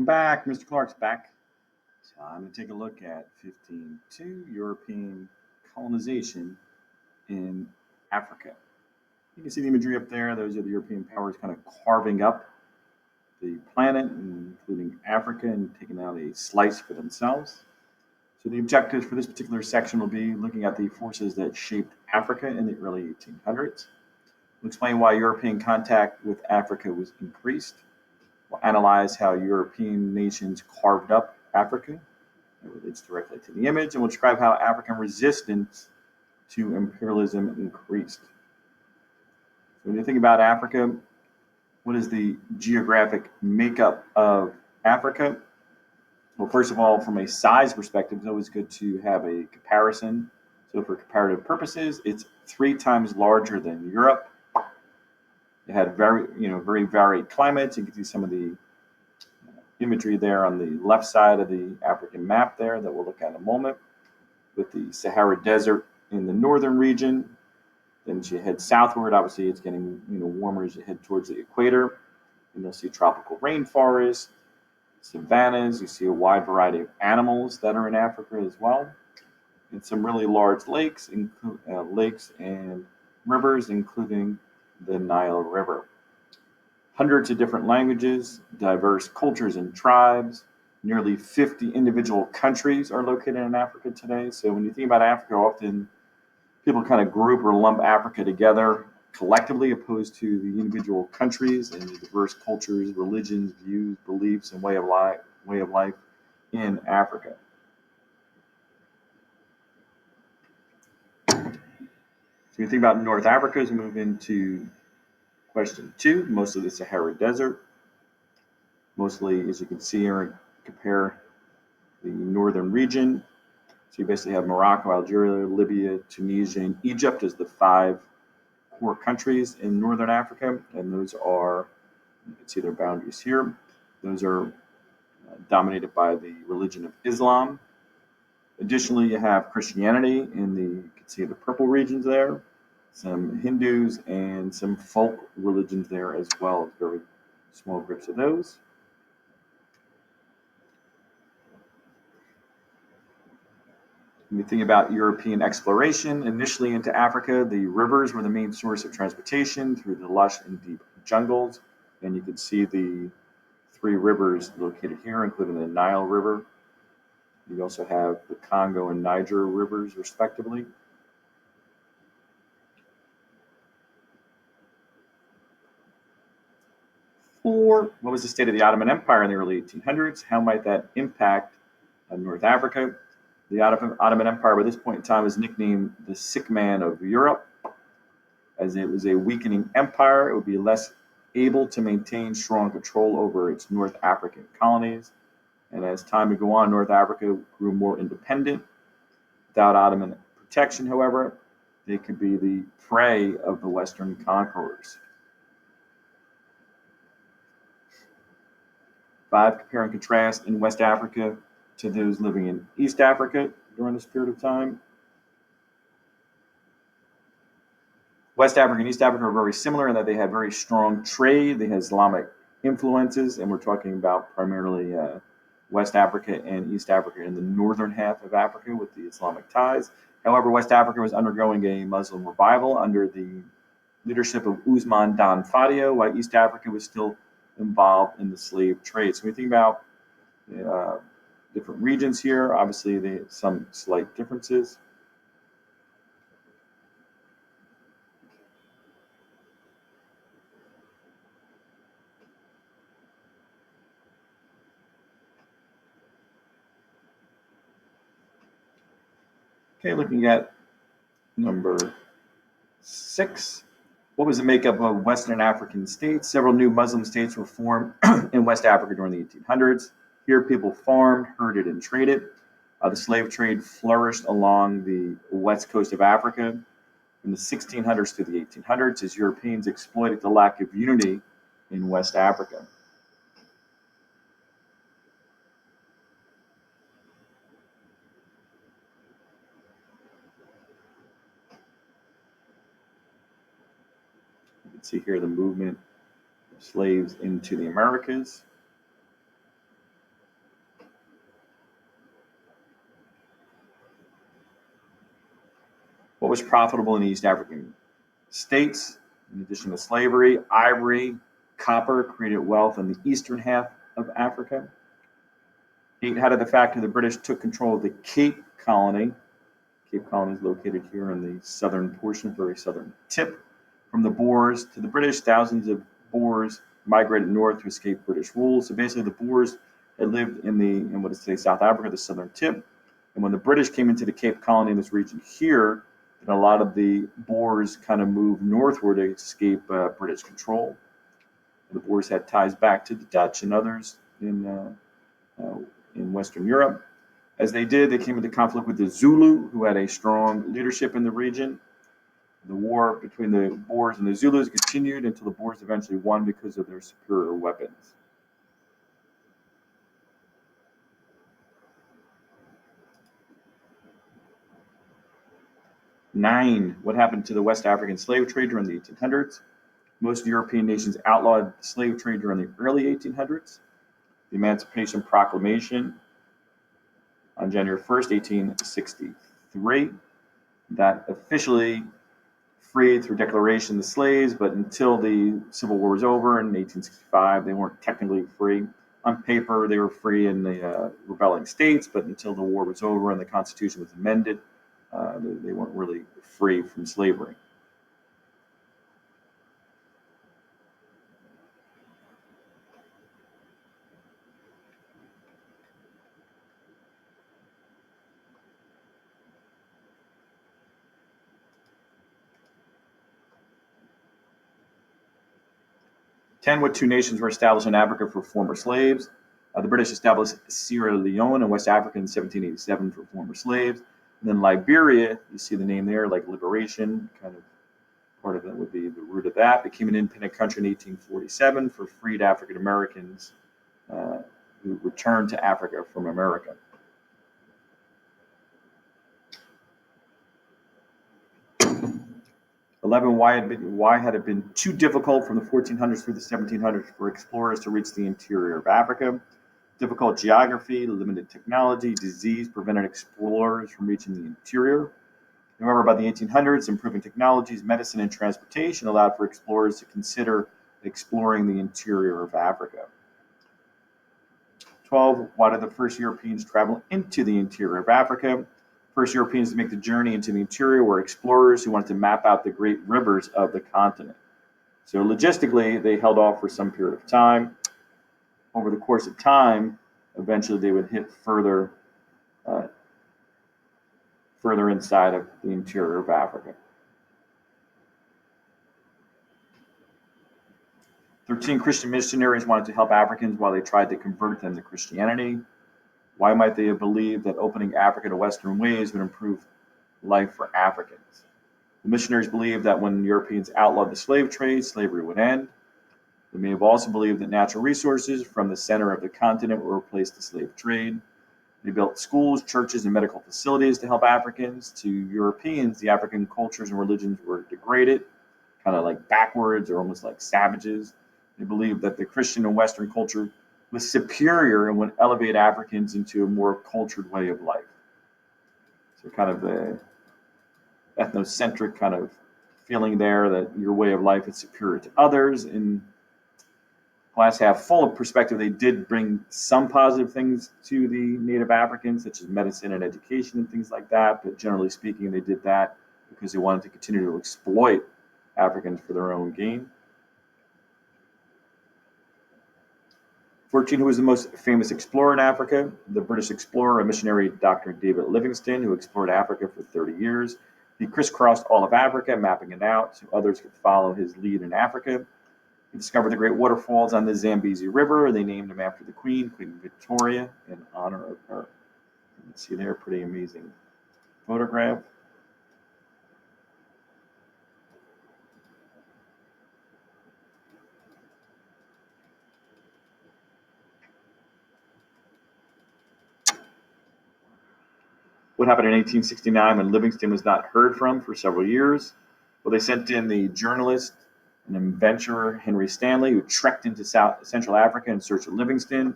I'm back. Mr. Clarke's back. Time to take a look at 15.2 European colonization in Africa. You can see the imagery up there. Those are the European powers kind of carving up the planet, including Africa, and taking out a slice for themselves. So the objectives for this particular section will be looking at the forces that shaped Africa in the early 1800s. We'll explain why European contact with Africa was increased. We'll analyze how European nations carved up Africa. It relates directly to the image, and we'll describe how African resistance to imperialism increased. So when you think about Africa, what is the geographic makeup of Africa? Well, first of all, from a size perspective, it's always good to have a comparison. So for comparative purposes, it's 3 times larger than Europe. It had very varied climates. You can see some of the imagery there on the left side of the African map there that we'll look at in a moment, with the Sahara Desert in the northern region. Then as you head southward, obviously it's getting warmer as you head towards the equator, and you'll see tropical rainforests, savannas. You see a wide variety of animals that are in Africa as well, and some really large lakes and rivers, including the Nile River. Hundreds of different languages, diverse cultures and tribes. Nearly 50 individual countries are located in Africa today. So when you think about Africa, often people kind of group or lump Africa together collectively, opposed to the individual countries and the diverse cultures, religions, views, beliefs, and way of life in Africa. So when you think about North Africa, as we move into question 2, most of the Sahara Desert. Mostly, as you can see here, compare the northern region. So you basically have Morocco, Algeria, Libya, Tunisia, and Egypt as the 5 core countries in northern Africa. And those are, you can see their boundaries here. Those are dominated by the religion of Islam. Additionally, you have Christianity you can see the purple regions there, some Hindus, and some folk religions there as well, very small groups of those. When you think about European exploration, initially into Africa, the rivers were the main source of transportation through the lush and deep jungles. And you can see the 3 rivers located here, including the Nile River. You also have the Congo and Niger rivers, respectively. What was the state of the Ottoman Empire in the early 1800s? How might that impact North Africa? The Ottoman Empire, by this point in time, was nicknamed the sick man of Europe. As it was a weakening empire, it would be less able to maintain strong control over its North African colonies. And as time would go on, North Africa grew more independent. Without Ottoman protection, however, they could be the prey of the Western conquerors. 5, compare and contrast in West Africa to those living in East Africa during this period of time. West Africa and East Africa are very similar in that they had very strong trade. They had Islamic influences, and we're talking about primarily West Africa and East Africa in the northern half of Africa with the Islamic ties. However, West Africa was undergoing a Muslim revival under the leadership of Usman Dan Fodio, while East Africa was still involved in the slave trade. So when we think about different regions here, obviously they have some slight differences. Okay, looking at number 6. What was the makeup of Western African states? Several new Muslim states were formed in West Africa during the 1800s. Here, people farmed, herded, and traded. The slave trade flourished along the west coast of Africa from the 1600s to the 1800s as Europeans exploited the lack of unity in West Africa. You can see here the movement of slaves into the Americas. was profitable in East African states? In addition to slavery, ivory, copper created wealth in the eastern half of Africa. 8, how did the fact that the British took control of the Cape Colony? Cape Colony is located here in the southern portion, very southern tip. From the Boers to the British, thousands of Boers migrated north to escape British rule. So basically, the Boers had lived in what is today South Africa, the southern tip. And when the British came into the Cape Colony in this region here, then a lot of the Boers kind of moved northward to escape British control. The Boers had ties back to the Dutch and others in Western Europe. As they did, they came into conflict with the Zulu, who had a strong leadership in the region. The war between the Boers and the Zulus continued until the Boers eventually won because of their superior weapons. 9, what happened to the West African slave trade during the 1800s? Most European nations outlawed slave trade during the early 1800s. The Emancipation Proclamation on January 1st, 1863, that officially freed through declaration the slaves, but until the Civil War was over in 1865, they weren't technically free. On paper, they were free in the rebelling states, but until the war was over and the Constitution was amended, they weren't really free from slavery. What 2 nations were established in Africa for former slaves? The British established Sierra Leone in West Africa in 1787 for former slaves. And then Liberia, you see the name there, like liberation, kind of part of that would be the root of that, became an independent country in 1847 for freed African Americans who returned to Africa from America. Why had it been too difficult from the 1400s through the 1700s for explorers to reach the interior of Africa? Difficult geography, limited technology, disease prevented explorers from reaching the interior. However, by the 1800s, improving technologies, medicine, and transportation allowed for explorers to consider exploring the interior of Africa. 12, why did the first Europeans travel into the interior of Africa? First Europeans to make the journey into the interior were explorers who wanted to map out the great rivers of the continent. So logistically, they held off for some period of time. Over the course of time, eventually they would hit further inside of the interior of Africa. 13, Christian missionaries wanted to help Africans while they tried to convert them to Christianity. Why might they have believed that opening Africa to Western ways would improve life for Africans? The missionaries believed that when Europeans outlawed the slave trade, slavery would end. They may have also believed that natural resources from the center of the continent would replace the slave trade. They built schools, churches, and medical facilities to help Africans. To Europeans, the African cultures and religions were degraded, kind of like backwards or almost like savages. They believed that the Christian and Western culture was superior and would elevate Africans into a more cultured way of life. So kind of the ethnocentric kind of feeling there that your way of life is superior to others. In glass half full of perspective, they did bring some positive things to the native Africans, such as medicine and education and things like that. But generally speaking, they did that because they wanted to continue to exploit Africans for their own gain. 14, who was the most famous explorer in Africa? The British explorer and missionary Dr. David Livingstone, who explored Africa for 30 years. He crisscrossed all of Africa, mapping it out so others could follow his lead in Africa. He discovered the great waterfalls on the Zambezi River. They named him after the Queen Victoria, in honor of her. You can see there, pretty amazing photograph. What happened in 1869 when Livingstone was not heard from for several years? Well, they sent in the journalist and adventurer Henry Stanley, who trekked into Central Africa in search of Livingstone.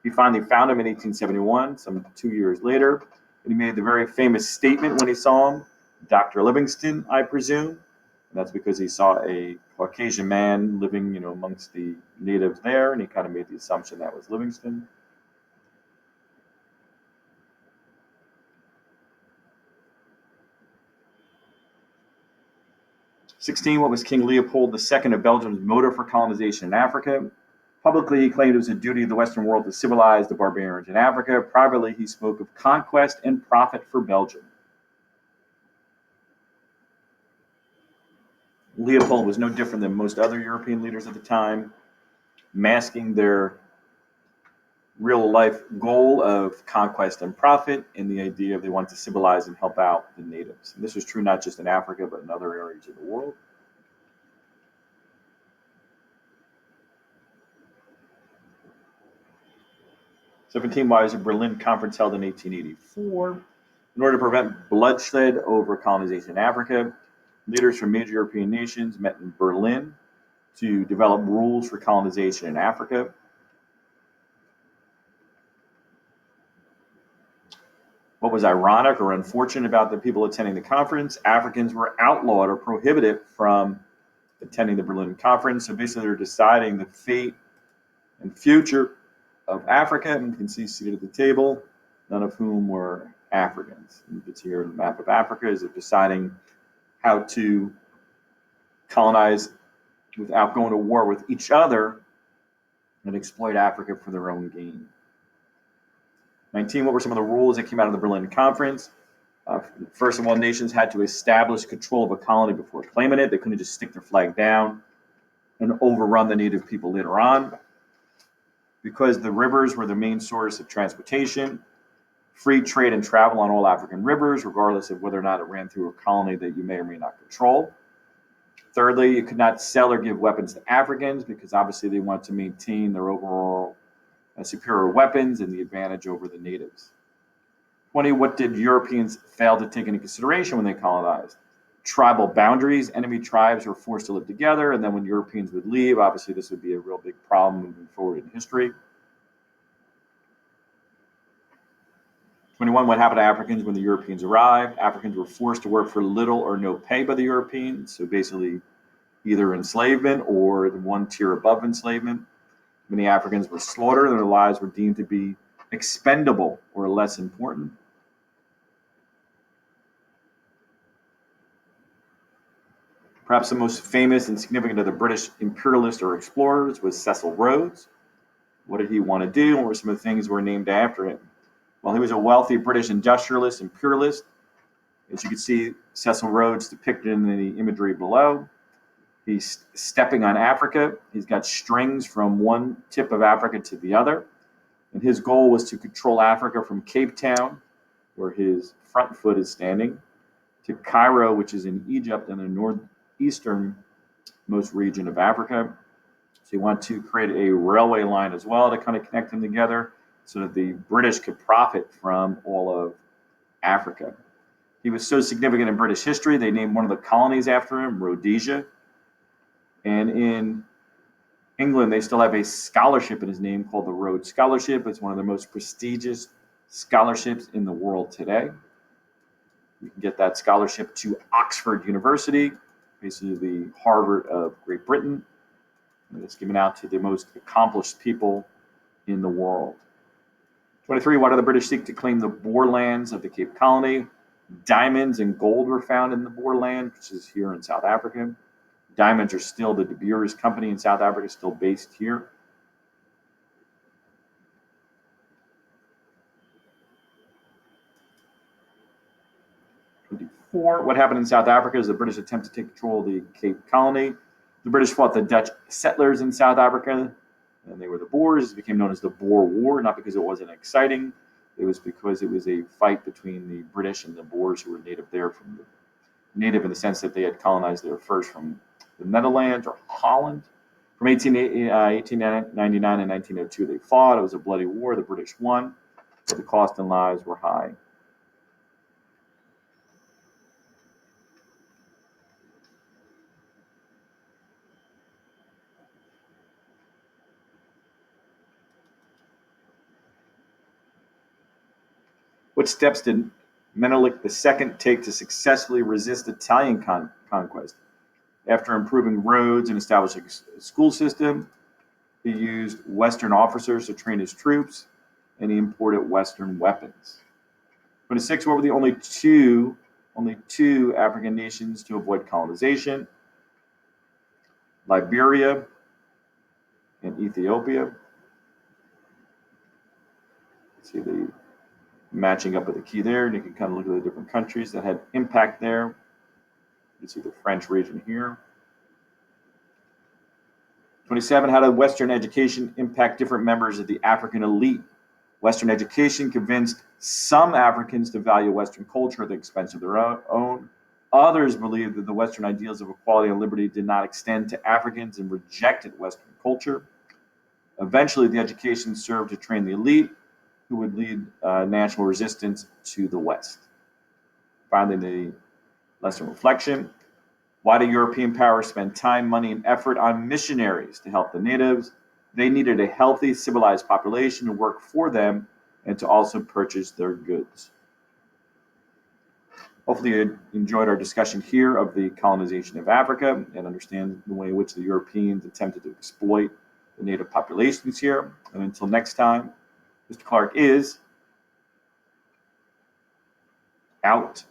He finally found him in 1871, some 2 years later, and he made the very famous statement when he saw him: Dr. Livingston, I presume. And that's because he saw a Caucasian man living, amongst the natives there, and he kind of made the assumption that was Livingston. 16, what was King Leopold II of Belgium's motive for colonization in Africa? Publicly, he claimed it was a duty of the Western world to civilize the barbarians in Africa. Privately, he spoke of conquest and profit for Belgium. Leopold was no different than most other European leaders at the time, masking their real life goal of conquest and profit in the idea of they wanted to civilize and help out the natives. And this was true not just in Africa, but in other areas of the world. Why was a Berlin conference held in 1884? In order to prevent bloodshed over colonization in Africa, leaders from major European nations met in Berlin to develop rules for colonization in Africa. What was ironic or unfortunate about the people attending the conference? Africans were outlawed or prohibited from attending the Berlin conference. So basically, they're deciding the fate and future of Africa. And you can see seated at the table, none of whom were Africans. And you can see here the map of Africa is they're deciding how to colonize without going to war with each other and exploit Africa for their own gain. 19, what were some of the rules that came out of the Berlin Conference? First of all, nations had to establish control of a colony before claiming it. They couldn't just stick their flag down and overrun the native people later on. Because the rivers were the main source of transportation, free trade and travel on all African rivers, regardless of whether or not it ran through a colony that you may or may not control. Thirdly, you could not sell or give weapons to Africans because obviously they want to maintain their overall superior weapons and the advantage over the natives. 20, what did Europeans fail to take into consideration when they colonized? Tribal boundaries. Enemy tribes were forced to live together, and then when Europeans would leave, obviously this would be a real big problem moving forward in history. 21, what happened to Africans when the Europeans arrived? Africans were forced to work for little or no pay by the Europeans, so basically either enslavement or the one tier above enslavement. Many Africans were slaughtered and their lives were deemed to be expendable or less important. Perhaps the most famous and significant of the British imperialists or explorers was Cecil Rhodes. What did he want to do? What were some of the things that were named after him? Well, he was a wealthy British industrialist, imperialist. As you can see, Cecil Rhodes depicted in the imagery below. He's stepping on Africa. He's got strings from one tip of Africa to the other. And his goal was to control Africa from Cape Town, where his front foot is standing, to Cairo, which is in Egypt in the northeastern most region of Africa. So he wanted to create a railway line as well to kind of connect them together so that the British could profit from all of Africa. He was so significant in British history, they named one of the colonies after him, Rhodesia. And in England, they still have a scholarship in his name called the Rhodes Scholarship. It's one of the most prestigious scholarships in the world today. You can get that scholarship to Oxford University, basically the Harvard of Great Britain. And it's given out to the most accomplished people in the world. 23, why did the British seek to claim the Boer lands of the Cape Colony? Diamonds and gold were found in the Boer land, which is here in South Africa. Diamonds are still the De Beers company in South Africa, still based here. What happened in South Africa is the British attempt to take control of the Cape Colony. The British fought the Dutch settlers in South Africa, and they were the Boers. It became known as the Boer War, not because it wasn't exciting. It was because it was a fight between the British and the Boers who were native there, from the native in the sense that they had colonized there first from the Netherlands or Holland. From 1899 and 1902, they fought. It was a bloody war. The British won, but the cost in lives were high. What steps did Menelik II take to successfully resist Italian conquest. After improving roads and establishing a school system, he used Western officers to train his troops, and he imported Western weapons. 26. What were the only two African nations to avoid colonization? Liberia and Ethiopia. See the matching up of the key there, and you can kind of look at the different countries that had impact there. You can see the French region here. 27. How did Western education impact different members of the African elite? Western education convinced some Africans to value Western culture at the expense of their own. Others believed that the Western ideals of equality and liberty did not extend to Africans and rejected Western culture. Eventually, the education served to train the elite, who would lead national resistance to the West. Finally, the lesson reflection. Why do European powers spend time, money, and effort on missionaries to help the natives? They needed a healthy, civilized population to work for them and to also purchase their goods. Hopefully you enjoyed our discussion here of the colonization of Africa and understand the way in which the Europeans attempted to exploit the native populations here. And until next time, Mr. Clarke is out.